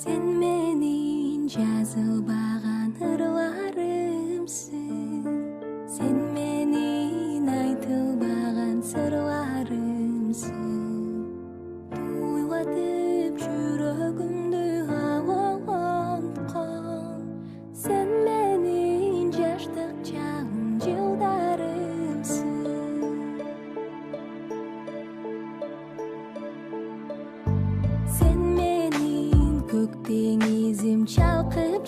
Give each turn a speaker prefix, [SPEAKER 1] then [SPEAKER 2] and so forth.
[SPEAKER 1] Sen menin жазылбаган ырларымсың. Sen menin айтылбаган сырларымсың. Туйлатып жүрөгүмдү алонткон. Sen menin жаштык чагым жылдарымсың. Sen menin көк деңизим чалкып